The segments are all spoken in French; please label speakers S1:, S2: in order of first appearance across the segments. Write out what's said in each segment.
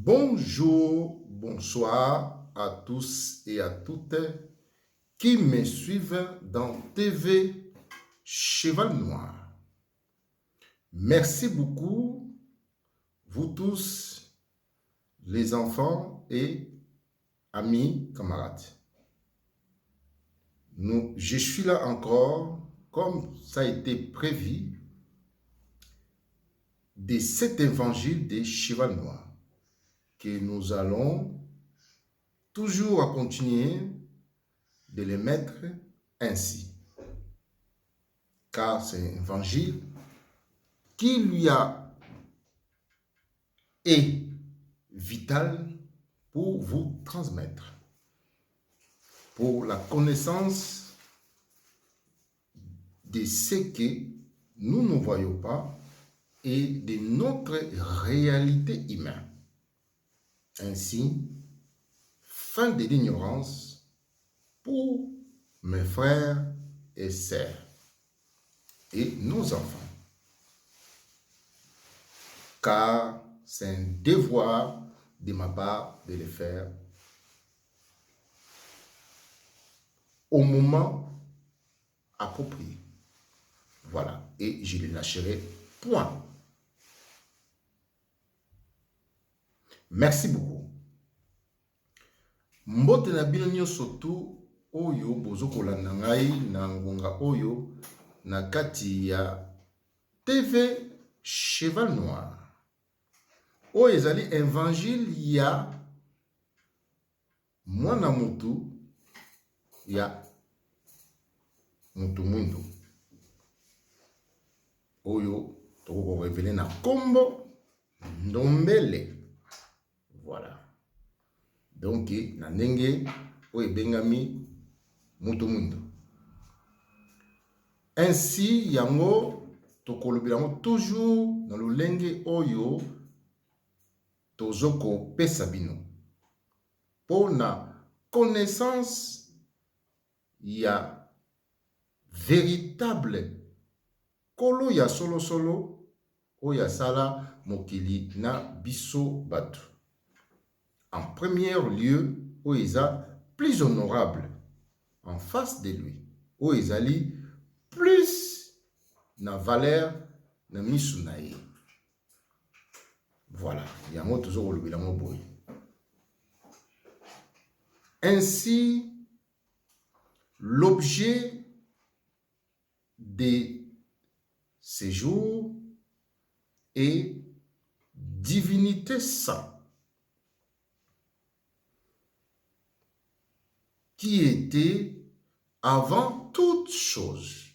S1: Bonjour, bonsoir à tous et à toutes qui me suivent dans TV Cheval Noir. Merci beaucoup, vous tous, les enfants et amis, camarades. Je suis là encore, comme ça a été prévu, de cet évangile des Cheval Noir que nous allons toujours continuer de les mettre ainsi. Car c'est un évangile qui lui est vital pour vous transmettre, pour la connaissance de ce que nous ne voyons pas et de notre réalité humaine. Ainsi, fin de l'ignorance pour mes frères et sœurs et nos enfants. Car c'est un devoir de ma part de le faire au moment approprié. Voilà, et je les lâcherai point. Merci beaucoup. Mbote na bino nyonso tu oyo bozokolanda ngai na ngonga oyo na kati ya TV Cheval Noir. Oyo ezali évangile ya mwana mutu ya mutu mwindu. Oyo toko révéler na kombo Ndombele. Voilà. Donc na ndenge oyo bengami mutu mwindu. Ainsi yango tokolobela toujours na lolenge oyo tozoko pesa bino. Pour na connaissance ya véritable kolo ya solo solo oyo asala mokili na biso batu. En premier lieu, oyo eza plus honorable en face de lui. Oyo ezali plus na valeur na misu na ye. Voilà, yango tozokolobela mo boye. Ainsi, l'objet de ces jours est divinité sainte, qui était avant toute chose.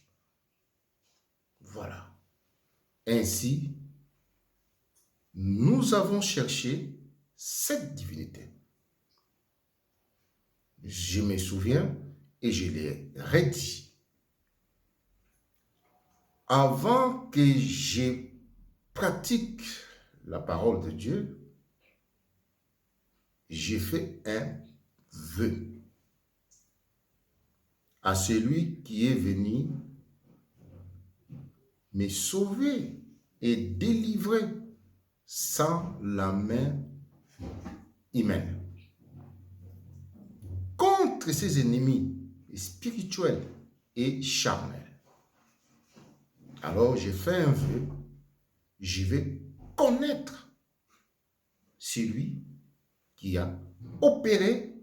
S1: Voilà. Ainsi, nous avons cherché cette divinité. Je me souviens et je l'ai redit. Avant que je pratique la parole de Dieu, j'ai fait un vœu à celui qui est venu me sauver et délivrer sans la main humaine. Contre ses ennemis spirituels et charnels. Alors j'ai fait un vœu, je vais connaître celui qui a opéré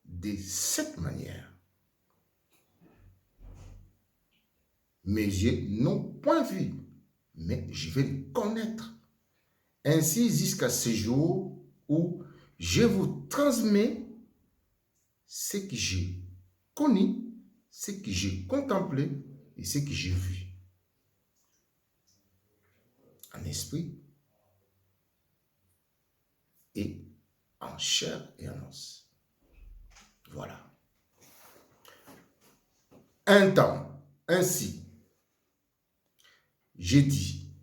S1: de cette manière. Mes yeux n'ont point vu, mais je vais le connaître. Ainsi jusqu'à ce jour où je vous transmets ce que j'ai connu, ce que j'ai contemplé et ce que j'ai vu. En esprit et en chair et en os. Voilà. Un temps, ainsi, j'ai dit,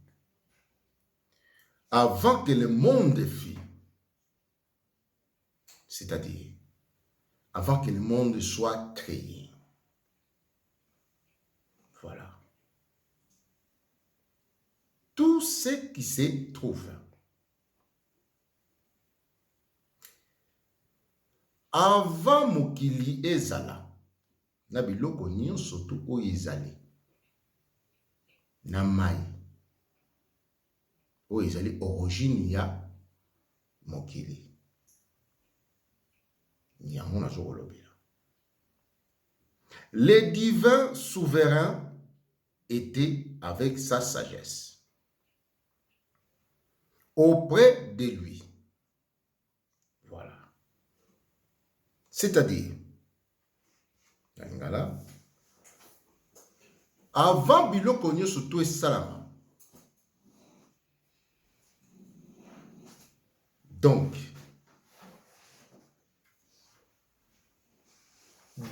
S1: avant que le monde fût, c'est-à-dire avant que le monde soit créé. Voilà. Tout ce qui se trouve Avant mokili ezala, na biloko nyonso tu oyo ezali, na mai, oyo ezali origine ya mokili. Yango nazokolobela. Le divin souverain était avec sa sagesse auprès de lui. Voilà. C'est-à-dire, avant biloko nyonso tu esalama. Donc,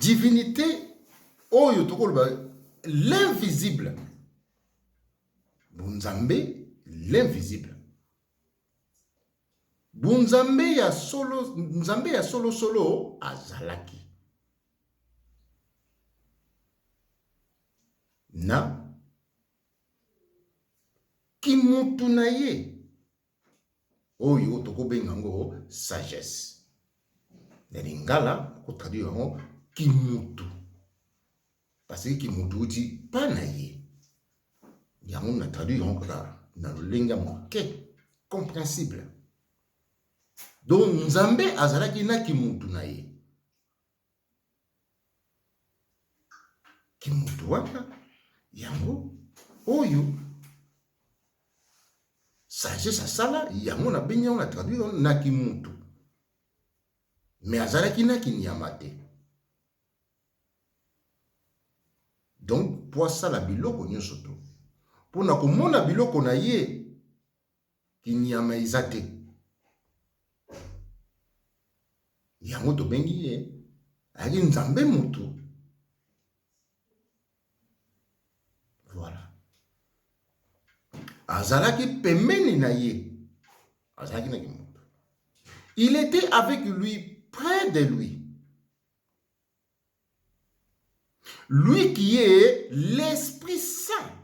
S1: divinité, oyo tokoloba l'invisible. Bunzambe, l'invisible. Bunzambe ya solo, Nzambe ya solo solo azalaki. Na kimutu na ye. Oyo tokobenga ngo sagesse. Na lingala ko traduire ngo kimutu. Parce que kimutu dit pas na ye. Yango na traduire ngo na lenga moke compréhensible. Donc Nzambe azalaki na kimutu na ye. Kimutu wana yango oyo sagesse asala yango na benyo na traduire na kimutu. Mais azalaki na kinyama te. Donc pour ça la biloko nyonso to. Pour na komona biloko na ye kinyama izate. Yango to bengi ye ali Nzambe mutu. Voilà. Azalaki pemeni na ye. Azalaki na kimutu. Il était avec lui, près de lui. Lui qui est l'Esprit Saint.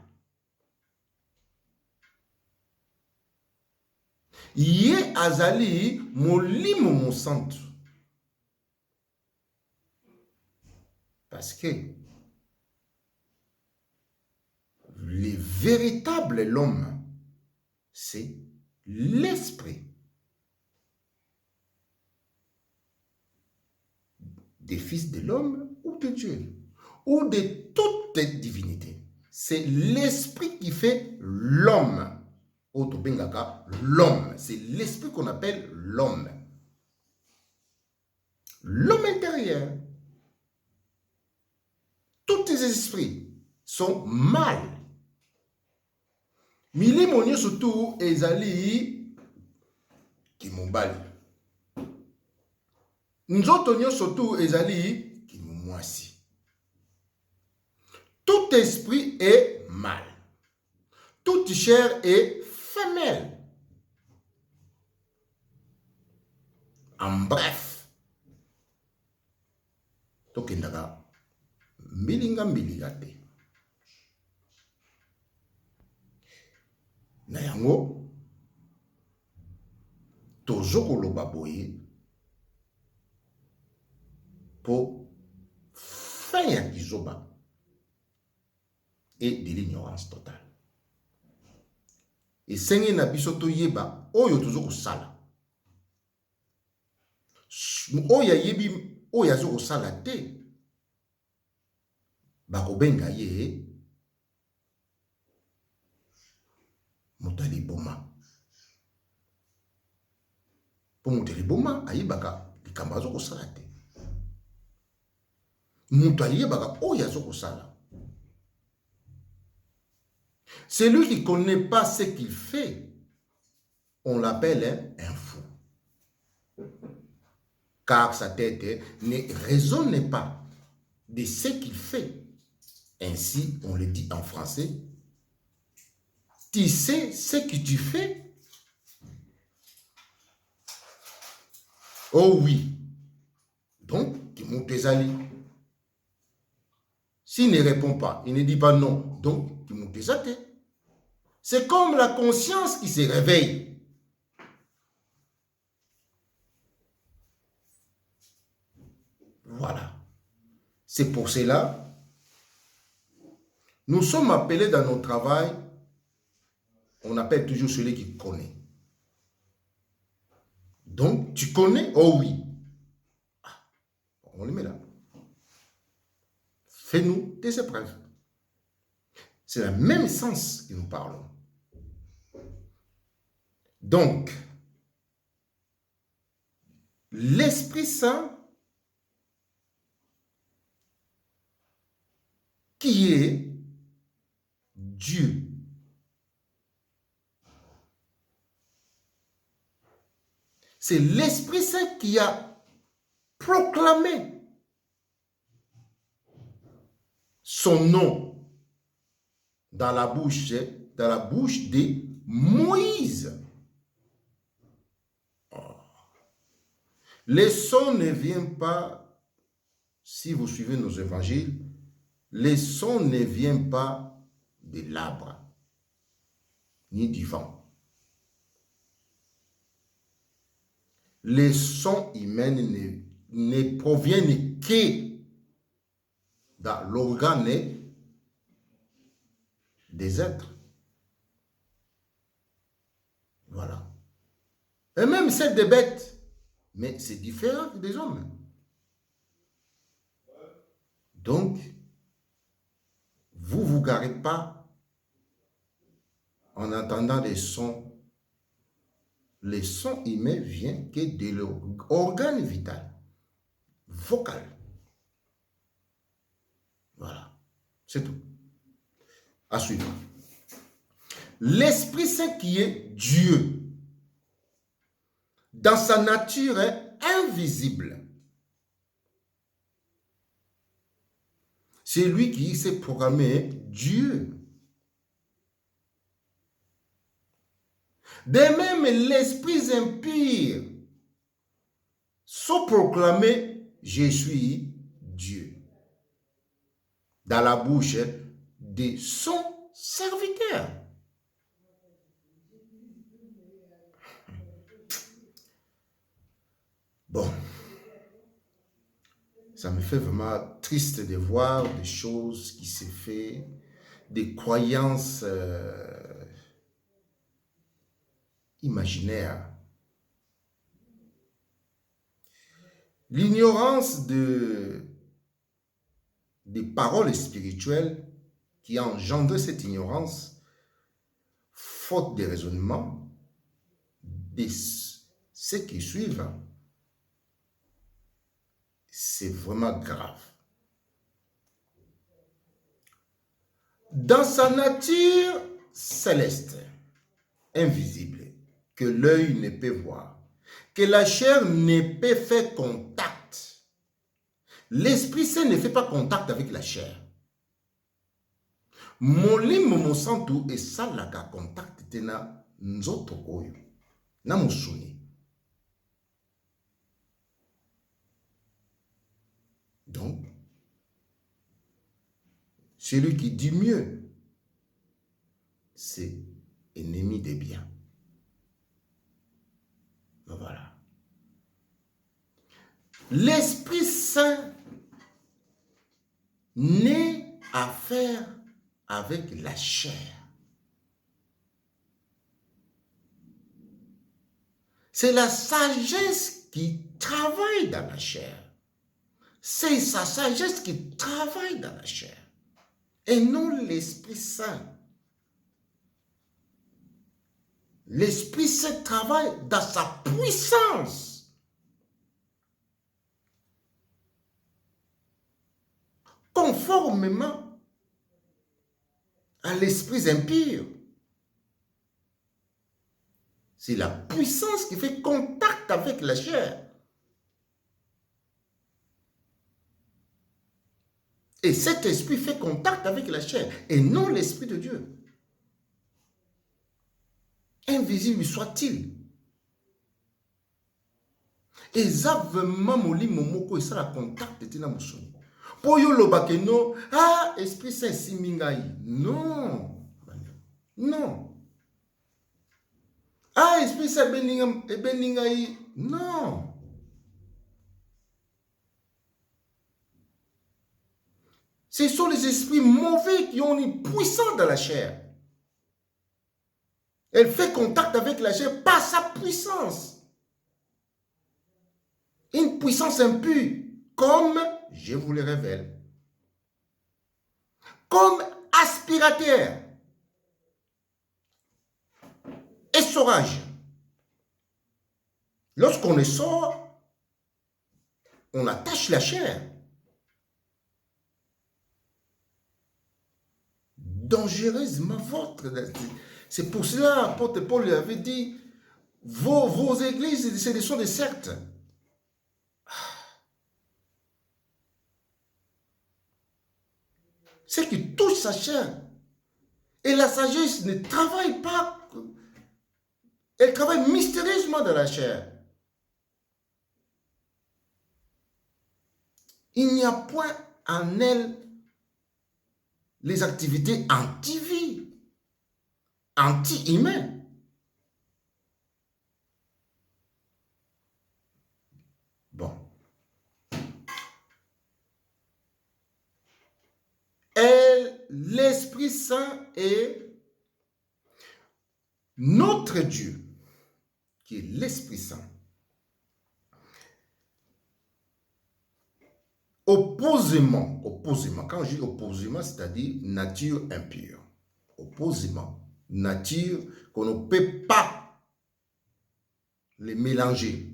S1: Ye azali molimo mosantu. Parce que le véritable l'homme, c'est l'esprit des fils de l'homme ou de Dieu, ou de toute divinité. C'est l'esprit qui fait l'homme. L'homme, c'est l'esprit qu'on appelle l'homme. L'homme intérieur. Tous les esprits sont mal. Milimo nyo surtout ezali kimombali. Nzoto nyo surtout ezali kimomwasi. Tout esprit est mal. Toute chair est femelle. En bref, tokendaka mbilinga te. Na yango tozokoloba boye po fin ya kizoba et de l'ignorance totale. Et sengi na biso toyeba oyo tozokosala. Oya yebi oya zokosala te. Bakobenga ye motali boma. Po motali boma ayebaka likamba zokosala te. Motali yebaka oya zokosala. Celui qui ne connaît pas ce qu'il fait, on l'appelle un fou. Car sa tête ne raisonne pas de ce qu'il fait. Ainsi, on le dit en français, tu sais ce que tu fais? Oh oui. Donc, Kimutezali. S'il ne répond pas, il ne dit pas non. Donc, Kimutezate. C'est comme la conscience qui se réveille. Voilà. C'est pour cela, nous sommes appelés dans notre travail, on appelle toujours celui qui connaît. Donc, tu connais? Oh oui. Ah, on le met là. Fais-nous des épreuves. C'est le même sens que nous parlons. Donc, l'Esprit Saint qui est Dieu. C'est l'Esprit Saint qui a proclamé son nom dans la bouche de Moïse. Les sons ne viennent pas, si vous suivez nos évangiles, les sons ne viennent pas de l'arbre, ni du vent. Les sons humains ne proviennent que dans l'organe des êtres. Voilà. Et même celles des bêtes, mais c'est différent des hommes. Donc, vous ne vous garez pas en entendant des sons. Les sons humains viennent que de l'organe vital, vocal. Voilà, c'est tout. À suivre. L'Esprit Saint qui est Dieu, dans sa nature est invisible. C'est lui qui s'est proclamé Dieu. De même, l'esprit impur sont proclamés je suis Dieu dans la bouche de son serviteur. Bon, ça me fait vraiment triste de voir des choses qui se font, des croyances imaginaires. L'ignorance des paroles spirituelles qui a engendré cette ignorance, faute de raisonnement, de ceux qui suivent, c'est vraiment grave. Dans sa nature céleste, invisible, que l'œil ne peut voir, que la chair ne peut faire contact. L'Esprit Saint ne fait pas contact avec la chair. Molimo mosantu esalaka contact tena nzoto oyo na musuni. Donc, celui qui dit mieux, c'est ennemi des biens. Voilà. L'Esprit Saint n'est à faire avec la chair. C'est la sagesse qui travaille dans la chair. C'est sa sagesse qui travaille dans la chair. Et non l'Esprit Saint. L'Esprit Saint travaille dans sa puissance. Conformément à l'esprit impur. C'est la puissance qui fait contact avec la chair. Et cet esprit fait contact avec la chair et non l'Esprit de Dieu. Invisible soit-il. Ezavement molimo moko esala contact tina musoni. Po yo lobake no, ah, Esprit Saint simingai. Non. Non. Ah, Esprit Saint beningai. Non. Ce sont les esprits mauvais qui ont une puissance dans la chair. Elle fait contact avec la chair par sa puissance. Une puissance impure, comme, je vous le révèle, comme aspirateur, essorage. Lorsqu'on essore, on attache la chair. Dangereusement votre. C'est pour cela, l'apôtre Paul lui avait dit, vos églises, ce sont des sectes. C'est qui touche sa chair. Et la sagesse ne travaille pas. Elle travaille mystérieusement dans la chair. Il n'y a point en elle les activités anti-vie, anti-humaines. Bon. L'Esprit Saint est notre Dieu, qui est l'Esprit Saint. Opposément, quand je dis opposément, c'est-à-dire nature impure. Opposément, nature qu'on ne peut pas les mélanger,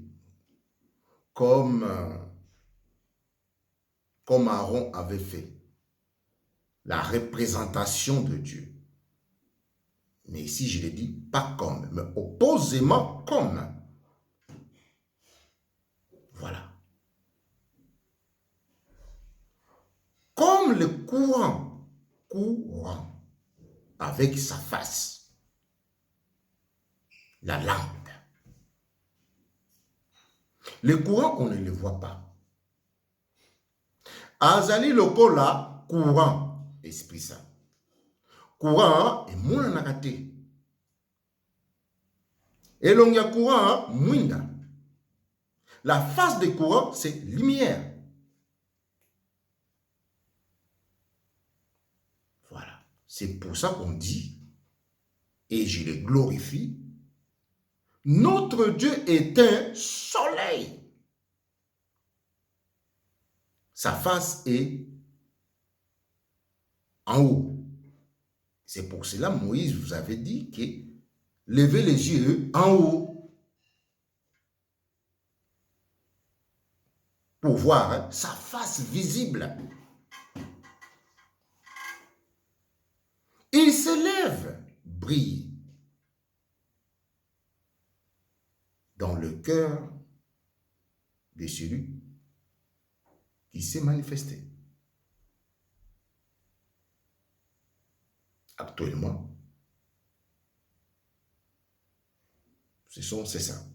S1: comme Aaron avait fait. La représentation de Dieu. Mais ici, je l'ai dit, pas comme, mais opposément comme. Voilà. Comme le courant, avec sa face, la lampe. Le courant, on ne le voit pas. Azali lokola, courant, Esprit Saint. Courant, et mon anakate. Et l'on y a courant, mouinda. La face des courants, c'est lumière. Voilà. C'est pour ça qu'on dit, et je le glorifie, notre Dieu est un soleil. Sa face est en haut. C'est pour cela Moïse vous avait dit que levez les yeux en haut pour voir sa face visible. Il s'élève, brille dans le cœur de celui qui s'est manifesté. Actuellement, c'est ça.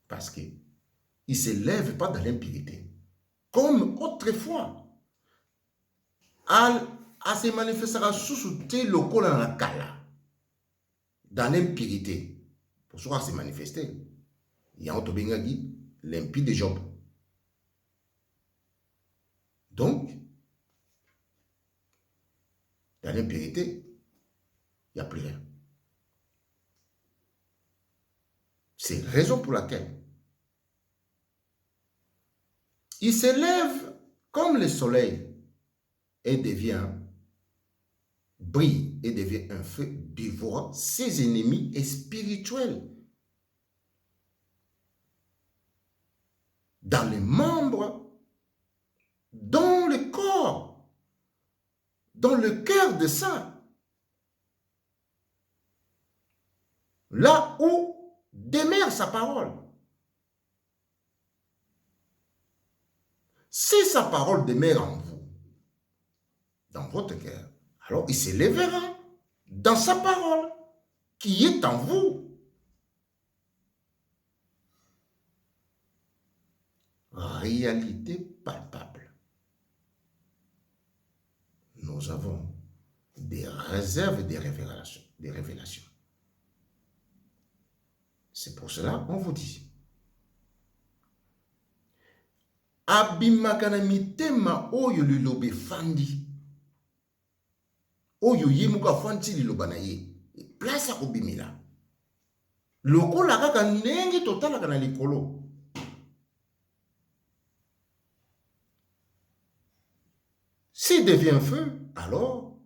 S1: Parce qu'il ne s'élève pas dans l'impurité. Comme autrefois. À se manifestera sous le col dans la cala. Dans l'impurité. Pour soi se manifester. Il y a un Tobengagi, l'impie de Job. Donc, dans l'impurité, il n'y a plus rien. C'est la raison pour laquelle il s'élève comme le soleil et brille et devient un feu dévorant ses ennemis spirituels. Dans les membres, dans le corps, dans le cœur de ça. Là où demeure sa parole. Si sa parole demeure en vous, dans votre cœur, alors il s'élèvera dans sa parole qui est en vous. Réalité palpable. Nous avons des réserves et des révélations. C'est pour cela qu'on vous dit. abimaka na mitema oyo liloba efandi. Oyo ye moko afandi liloba na ye. Place akobimela. Lokola kaka ndenge totalaka na likolo. S'il devient feu, alors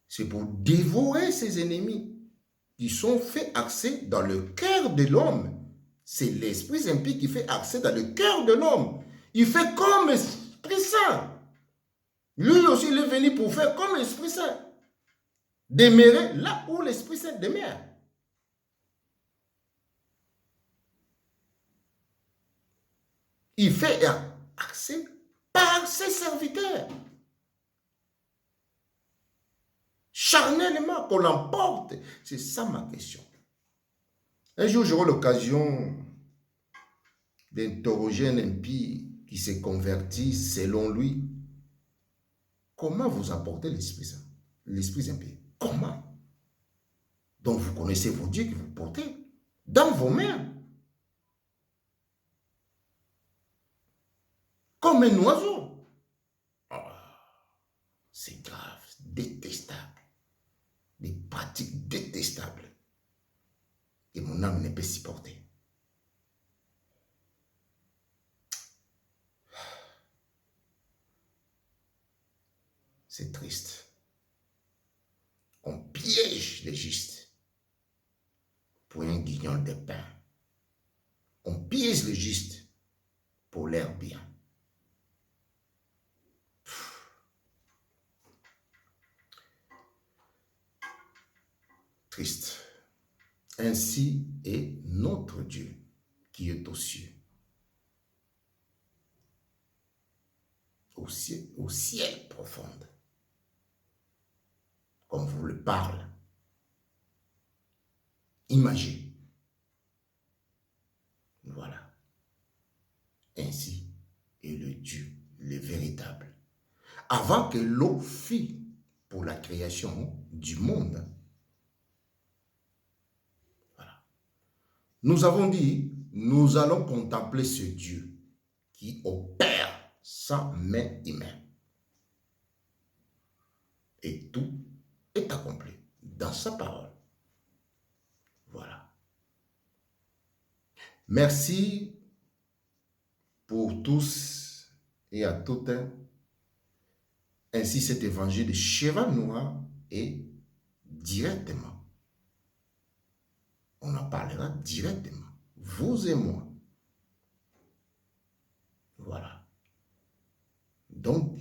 S1: c'est pour dévorer ses ennemis qui sont fait accès dans le cœur de l'homme. C'est l'Esprit impie qui fait accès dans le cœur de l'homme. Il fait comme l'Esprit Saint. Lui aussi, il est venu pour faire comme l'Esprit Saint. Demeurer là où l'Esprit Saint demeure. Il fait accès par ses serviteurs. Charnellement, qu'on l'emporte. C'est ça ma question. Un jour, j'aurai l'occasion d'interroger un impie qui s'est converti selon lui. Comment vous apportez l'Esprit Saint? L'Esprit impie. Comment? Donc vous connaissez vos dieux que vous portez dans vos mains. Comme un oiseau. Oh, c'est grave, détestable. Des pratiques détestables. Et mon âme ne peut supporter. C'est triste. On piège les justes pour un guignol de pain. On piège les justes pour leur bien. Triste. Ainsi est notre Dieu qui est aux cieux. Au ciel profond. Comme vous le parle. Imagine. Voilà. Ainsi est le Dieu, le véritable. Avant que l'eau fît pour la création du monde. Voilà. Nous avons dit, nous allons contempler ce Dieu qui opère sans main humaine. Et tout est accompli dans sa parole. Voilà. Merci pour tous et à toutes. Ainsi, cet évangile de Cheval Noir est directement. On en parlera directement. Vous et moi. Voilà. Donc,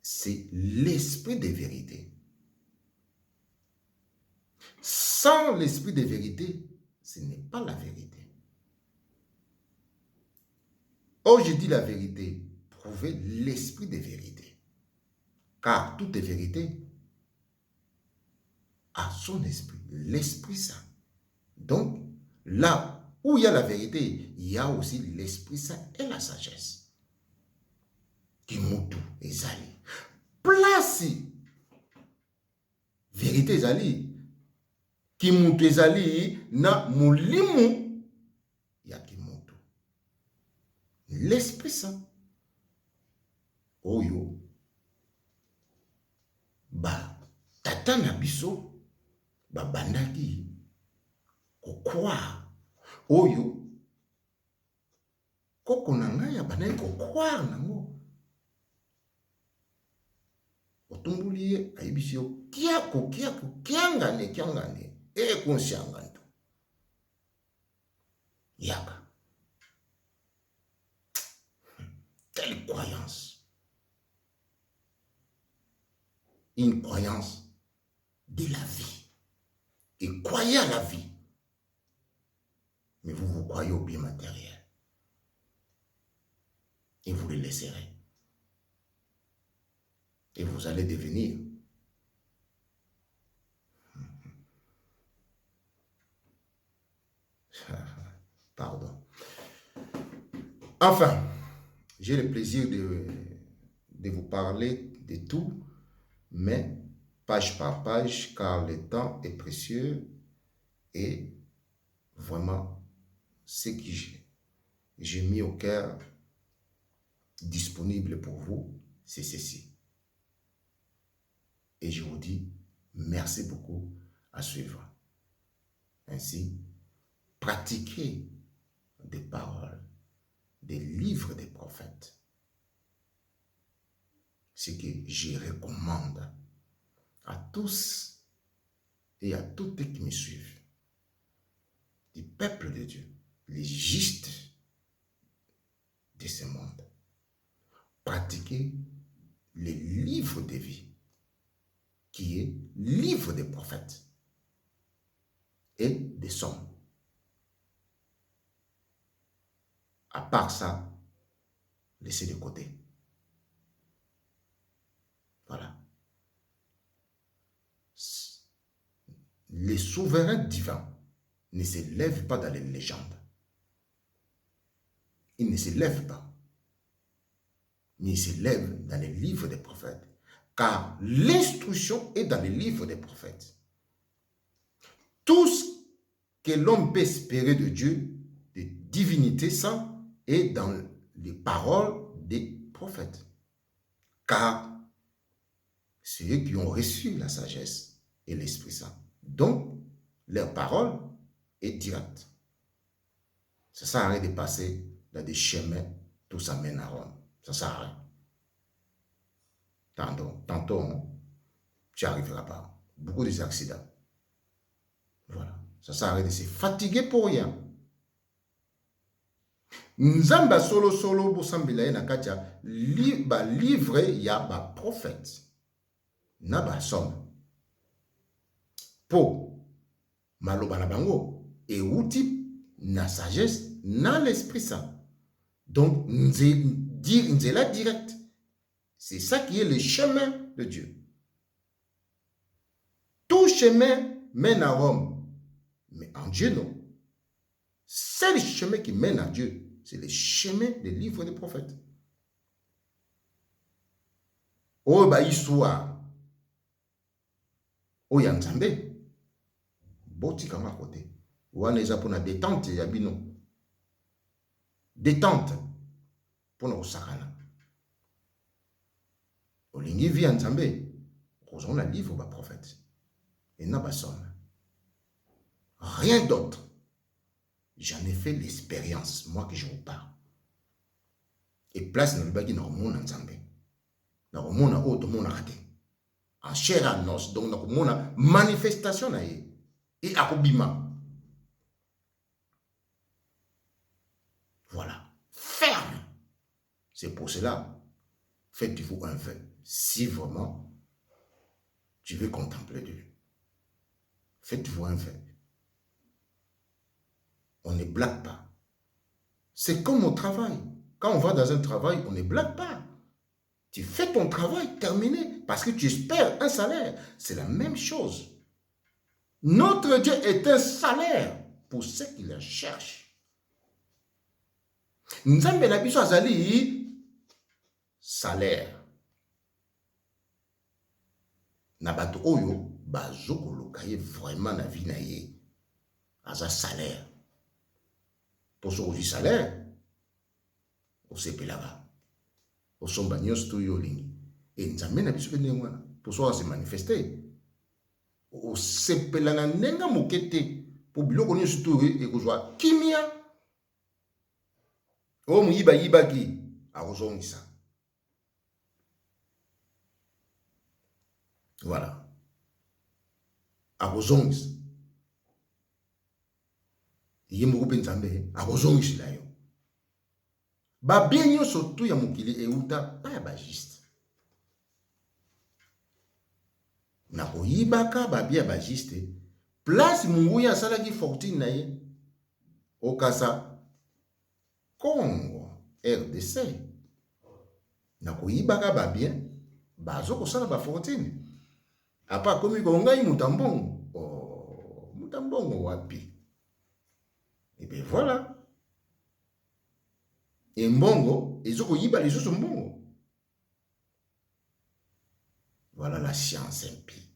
S1: c'est l'esprit de vérité. Sans l'esprit de vérité, ce n'est pas la vérité. Oh, je dis la vérité, prouvez l'esprit de vérité. Car toute vérité a son esprit, l'Esprit Saint. Donc, là où il y a la vérité, il y a aussi l'Esprit Saint et la sagesse. Kimutu ezali. Place vérité ezali. Kimutu ezali na mulimu ya kimutu. L'Esprit Saint. Oyo. Ba tata na biso. Ba bandaki. Kokwa. Oyo. Koko na ngai ya bandaki kokwa nango. Otumbuli ye ayibisi yo kiangane konsiangantu. Yaka. Quelle croyance. Une croyance de la vie. Et croyez à la vie. Mais vous vous croyez au bien matériel. Et vous le laisserez. Et vous allez devenir. Pardon. Enfin, j'ai le plaisir de vous parler de tout, mais page par page, car le temps est précieux et vraiment, ce que j'ai mis au cœur disponible pour vous, c'est ceci. Et je vous dis merci beaucoup à suivre. Ainsi, pratiquez des paroles, des livres des prophètes. Ce que je recommande à tous et à toutes qui me suivent, du peuple de Dieu, les justes de ce monde. Pratiquez les livres de vie, qui est livre des prophètes et des psaumes. À part ça, laissez de côté. Voilà. Les souverains divins ne se lèvent pas dans les légendes. Ils ne se lèvent pas. Mais ils se lèvent dans les livres des prophètes. Car l'instruction est dans les livres des prophètes. Tout ce que l'homme peut espérer de Dieu, de divinité sainte, est dans les paroles des prophètes. Car c'est eux qui ont reçu la sagesse et l'Esprit Saint. Donc, leur parole est directe. Ça ne sert à rien de passer dans des chemins, tout ça mène à Rome. Ça ne sert à rien. Tantôt, tu n'y arriveras pas. Beaucoup d'accidents. Voilà. Ça ne sert à rien de se fatiguer pour rien. Nzamba solo bosambila ye na katia livre ya ba prophète na ba somme po maloba na bango et outil na sagesse na l'Esprit Saint. Donc nzela direct. C'est ça qui est le chemin de Dieu. Tout chemin mène à Rome, mais en Dieu non. C'est le chemin qui mène à Dieu. C'est le chemin des livres des prophètes. Oh, bah, histoire. Oh, yanzambe. Boti kama kote. Ouaneza pour la détente, yabino. Détente. Pour nos sakana. Olingi vi yanzambe. Osons la livre des prophètes. Et n'a pas somme. Rien d'autre. J'en ai fait l'expérience, moi que je vous parle. Et place dans le bagi dans le monde en Zambie. Dans le monde en monde en chair à nos. Donc dans le monde manifestation et akobima. Voilà. Ferme. C'est pour cela, faites-vous un vœu. Si vraiment tu veux contempler Dieu, faites-vous un vœu. On ne blague pas. C'est comme au travail. Quand on va dans un travail, on ne blague pas. Tu fais ton travail, terminé, parce que tu espères un salaire. C'est la même chose. Notre Dieu est un salaire pour ceux qui le cherchent. Nzambe na biso azali salaire. Na bato oyo bazoko lokaye vraiment na vie na ye. Aza salaire. Pour ce que salaire, on se là-bas. On s'en bagnos tout yoling. Et nzambe na biso ndenge wana. Pour ça se manifester. On se pelana nenga mokete. Pour biloko ni surtout et kozwa kimia. O muyiba yibaki akozongisa. Voilà. Akozongisa. Yemoko penzambe akozongisa la yo. Ba bien nyonso tu ya mokili euta pa ya bagiste. Na koyibaka ba bien bagiste. Place mungu ya salaki fortune na ye. Okasa Congo RDC. Na koyibaka ba bien bazo kosala ba fortune. Apa komi ko ngai mutambongo. Oh, mutambongo wapi? Et bien voilà. Et mbongo, ils ont yiba les autres mbongo. Voilà la science impie.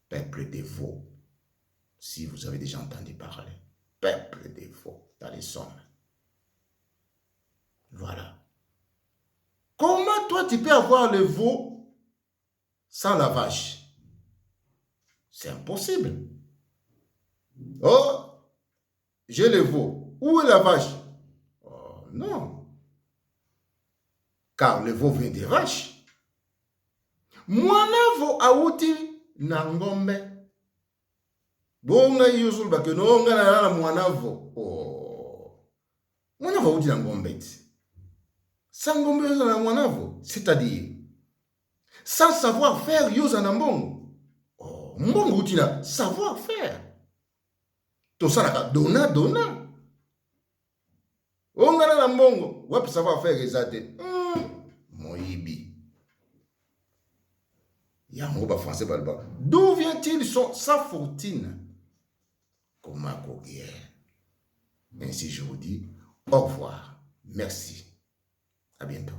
S1: Peuple de veaux. Si vous avez déjà entendu parler. Peuple des veaux dans les sommes. Voilà. Comment toi tu peux avoir le veau sans la vache? C'est impossible. Oh, j'ai le veau. Où est la vache? Oh, non. Car le veau vient des vaches. Mwana vo auti na ngombe. Bonga yusul bakeno ngana na mwana vo. Oh. Mwana vo auti na ngombe. Sans ngombe na mwana vo, c'est-à-dire sans savoir faire yosa na mbongo. Oh, mbongo auti na savoir faire. To salaka dona. Ongana na mbongo, wapi savoir faire ezate. Moyibi. Yango ba français balba. D'où vient-il sa fortune? Comment courir? Ainsi je vous dis au revoir. Merci. À bientôt.